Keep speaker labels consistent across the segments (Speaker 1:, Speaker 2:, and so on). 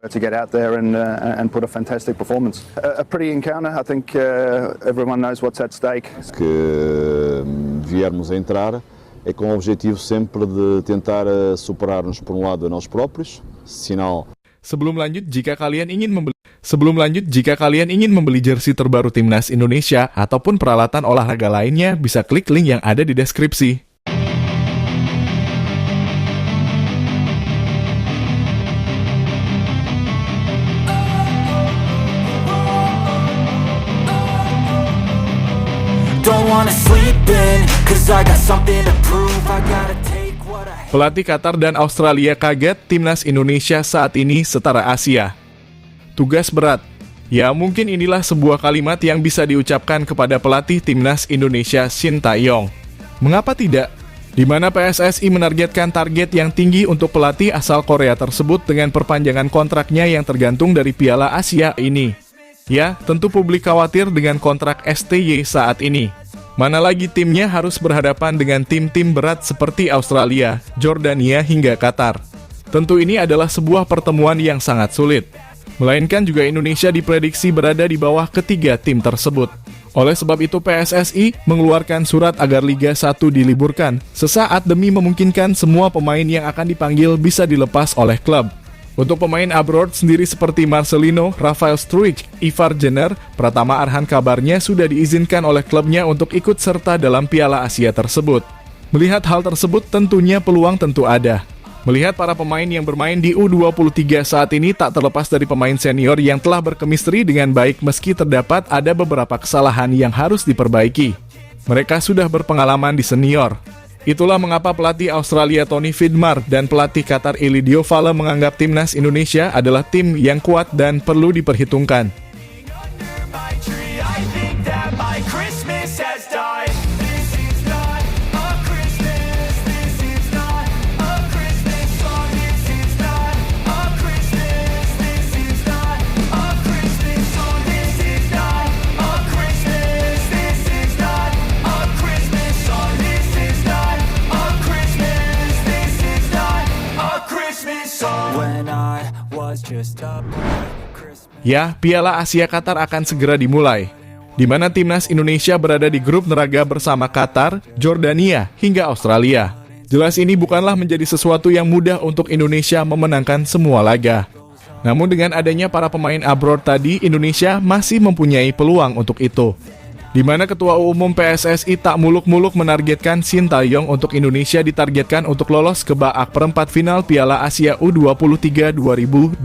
Speaker 1: To get out there and put a fantastic performance. A pretty encounter. I think everyone knows what's at stake.
Speaker 2: Que viermos a entrar é com o objetivo sempre de tentar superar-nos por um lado a nós próprios, sinal.
Speaker 3: Sebelum lanjut, jika kalian ingin membeli jersey terbaru Timnas Indonesia ataupun peralatan olahraga lainnya, bisa klik link yang ada di deskripsi. Pelatih Qatar dan Australia kaget Timnas Indonesia saat ini setara Asia. Tugas berat. Ya, mungkin inilah sebuah kalimat yang bisa diucapkan kepada pelatih Timnas Indonesia Shin Tae-yong. Mengapa tidak? Di mana PSSI menargetkan target yang tinggi untuk pelatih asal Korea tersebut dengan perpanjangan kontraknya yang tergantung dari Piala Asia ini. Ya, tentu publik khawatir dengan kontrak STY saat ini. Mana lagi timnya harus berhadapan dengan tim-tim berat seperti Australia, Jordania hingga Qatar. Tentu ini adalah sebuah pertemuan yang sangat sulit. Melainkan juga Indonesia diprediksi berada di bawah ketiga tim tersebut. Oleh sebab itu PSSI mengeluarkan surat agar Liga 1 diliburkan sesaat demi memungkinkan semua pemain yang akan dipanggil bisa dilepas oleh klub. Untuk pemain abroad sendiri seperti Marcelino, Rafael Struijk, Ivar Jenner, Pratama Arhan kabarnya sudah diizinkan oleh klubnya untuk ikut serta dalam Piala Asia tersebut. Melihat hal tersebut tentunya peluang tentu ada. Melihat para pemain yang bermain di U23 saat ini tak terlepas dari pemain senior yang telah berkemistri dengan baik meski terdapat ada beberapa kesalahan yang harus diperbaiki. Mereka sudah berpengalaman di senior. Itulah mengapa pelatih Australia Tony Vidmar dan pelatih Qatar Elie Fale menganggap Timnas Indonesia adalah tim yang kuat dan perlu diperhitungkan. Ya, Piala Asia Qatar akan segera dimulai, di mana Timnas Indonesia berada di grup neraga bersama Qatar, Jordania, hingga Australia. Jelas ini bukanlah menjadi sesuatu yang mudah untuk Indonesia memenangkan semua laga. Namun dengan adanya para pemain abroad tadi, Indonesia masih mempunyai peluang untuk itu. Di mana Ketua Umum PSSI tak muluk-muluk menargetkan Shin Tae-yong untuk Indonesia ditargetkan untuk lolos ke babak perempat final Piala Asia U23 2024.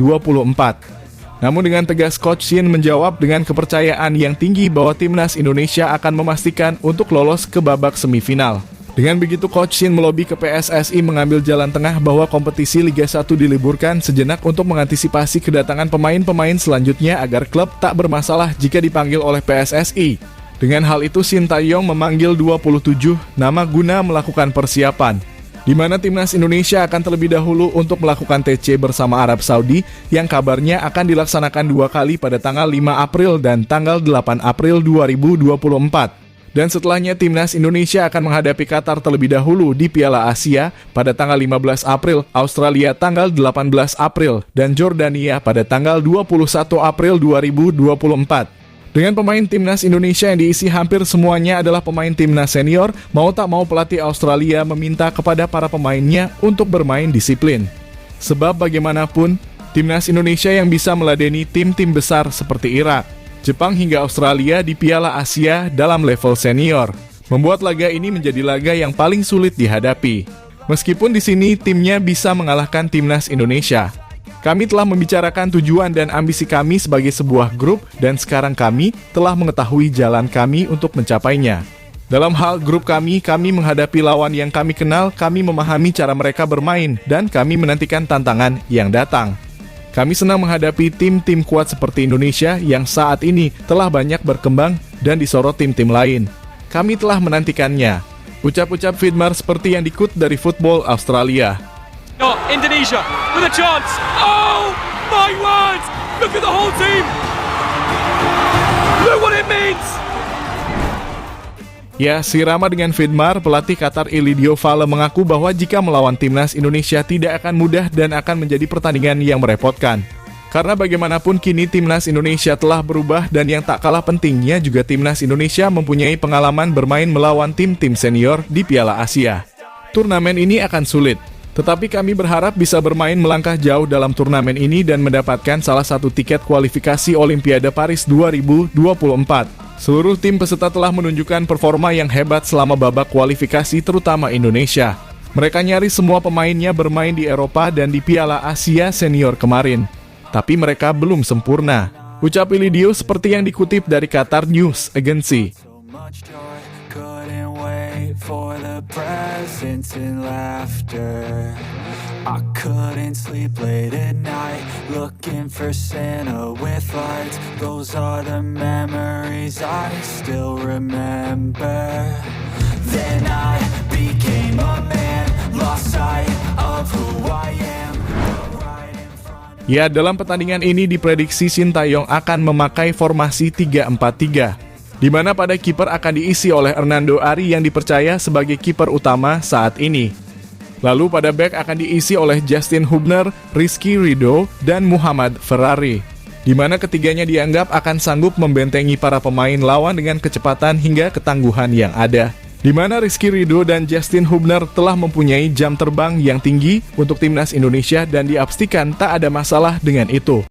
Speaker 3: Namun dengan tegas Coach Shin menjawab dengan kepercayaan yang tinggi bahwa Timnas Indonesia akan memastikan untuk lolos ke babak semifinal. Dengan begitu Coach Shin melobi ke PSSI mengambil jalan tengah bahwa kompetisi Liga 1 diliburkan sejenak untuk mengantisipasi kedatangan pemain-pemain selanjutnya agar klub tak bermasalah jika dipanggil oleh PSSI. Dengan hal itu Shin Tae-yong memanggil 27 nama guna melakukan persiapan, di mana Timnas Indonesia akan terlebih dahulu untuk melakukan TC bersama Arab Saudi yang kabarnya akan dilaksanakan 2 kali pada tanggal 5 April dan tanggal 8 April 2024. Dan setelahnya Timnas Indonesia akan menghadapi Qatar terlebih dahulu di Piala Asia pada tanggal 15 April, Australia tanggal 18 April, dan Jordania pada tanggal 21 April 2024. Dengan pemain Timnas Indonesia yang diisi hampir semuanya adalah pemain Timnas senior, mau tak mau pelatih Australia meminta kepada para pemainnya untuk bermain disiplin. Sebab bagaimanapun, Timnas Indonesia yang bisa meladeni tim-tim besar seperti Irak, Jepang hingga Australia di Piala Asia dalam level senior, membuat laga ini menjadi laga yang paling sulit dihadapi. Meskipun di sini timnya bisa mengalahkan Timnas Indonesia. Kami telah membicarakan tujuan dan ambisi kami sebagai sebuah grup dan sekarang kami telah mengetahui jalan kami untuk mencapainya. Dalam hal grup kami menghadapi lawan yang kami kenal, kami memahami cara mereka bermain dan kami menantikan tantangan yang datang. Kami senang menghadapi tim-tim kuat seperti Indonesia yang saat ini telah banyak berkembang dan disorot tim-tim lain. Kami telah menantikannya. Ucap-ucap Vidmar seperti yang dikut dari Football Australia.
Speaker 4: Indonesia with a chance. Oh my word! Look at the whole team. Look what it means.
Speaker 3: Ya, sirama dengan Vidmar, pelatih Qatar Elie Fale mengaku bahwa jika melawan Timnas Indonesia tidak akan mudah dan akan menjadi pertandingan yang merepotkan. Karena bagaimanapun kini timnas Indonesia telah berubah dan yang tak kalah pentingnya juga timnas Indonesia mempunyai pengalaman bermain melawan tim-tim senior di Piala Asia. Turnamen ini akan sulit, tetapi kami berharap bisa bermain melangkah jauh dalam turnamen ini dan mendapatkan salah satu tiket kualifikasi Olimpiade Paris 2024. Seluruh tim peserta telah menunjukkan performa yang hebat selama babak kualifikasi terutama Indonesia. Mereka nyaris semua pemainnya bermain di Eropa dan di Piala Asia Senior kemarin. Tapi mereka belum sempurna. Ucap Ilidio seperti yang dikutip dari Qatar News Agency.
Speaker 5: I couldn't sleep late at night, looking for Santa with lights. Those are the memories I still remember. Then I became a man, lost sight of who I am.
Speaker 3: Ya, dalam pertandingan ini diprediksi Sintayong akan memakai formasi 3-4-3, di mana pada kiper akan diisi oleh Hernando Ari yang dipercaya sebagai kiper utama saat ini. Lalu pada bek akan diisi oleh Justin Hubner, Rizky Ridho, dan Muhammad Ferrari, di mana ketiganya dianggap akan sanggup membentengi para pemain lawan dengan kecepatan hingga ketangguhan yang ada. Di mana Rizky Ridho dan Justin Hubner telah mempunyai jam terbang yang tinggi untuk timnas Indonesia dan dipastikan tak ada masalah dengan itu.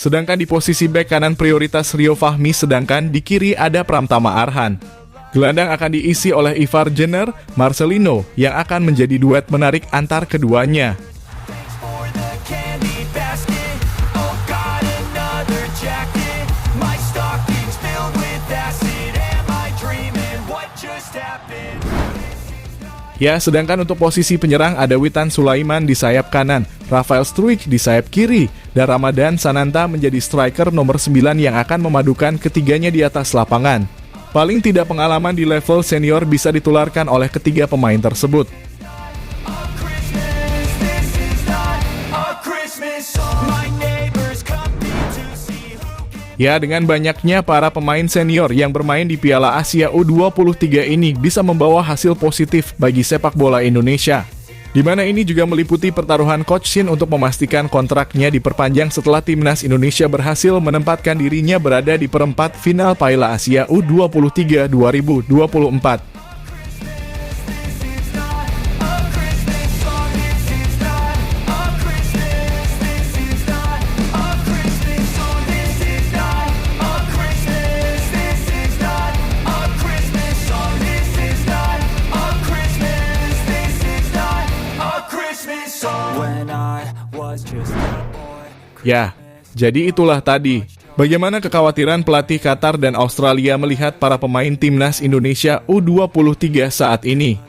Speaker 3: Sedangkan di posisi bek kanan prioritas Rio Fahmi, sedangkan di kiri ada Pramtama Arhan. Gelandang akan diisi oleh Ivar Jenner, Marcelino yang akan menjadi duet menarik antar keduanya. Ya, sedangkan untuk posisi penyerang ada Witan Sulaiman di sayap kanan, Rafael Struijk di sayap kiri, dan Ramadan Sananta menjadi striker nomor 9 yang akan memadukan ketiganya di atas lapangan. Paling tidak pengalaman di level senior bisa ditularkan oleh ketiga pemain tersebut. Ya, dengan banyaknya para pemain senior yang bermain di Piala Asia U23 ini bisa membawa hasil positif bagi sepak bola Indonesia. Di mana ini juga meliputi pertaruhan Coach Shin untuk memastikan kontraknya diperpanjang setelah timnas Indonesia berhasil menempatkan dirinya berada di perempat final Piala Asia U23 2024. Ya, jadi itulah tadi. Bagaimana kekhawatiran pelatih Qatar dan Australia melihat para pemain timnas Indonesia U23 saat ini.